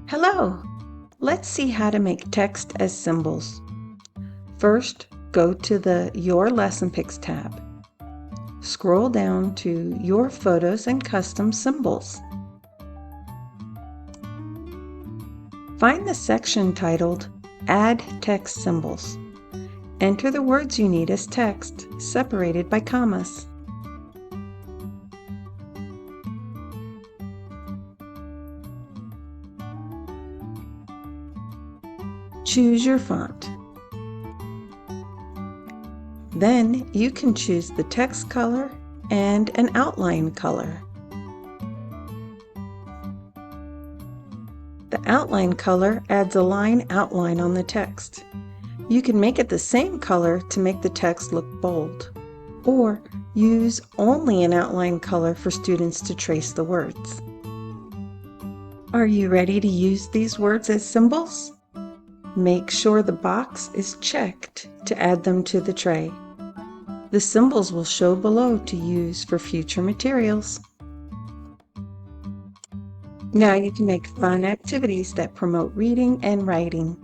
Hello! Let's see how to make text as symbols. First, go to the Your LessonPix tab. Scroll down to Your Photos and Custom Symbols. Find the section titled Add Text Symbols. Enter the words you need as text, separated by commas. Choose your font. Then you can choose the text color and an outline color. The outline color adds a line outline on the text. You can make it the same color to make the text look bold, or use only an outline color for students to trace the words. Are you ready to use these words as symbols? Make sure the box is checked to add them to the tray. The symbols will show below to use for future materials. Now you can make fun activities that promote reading and writing.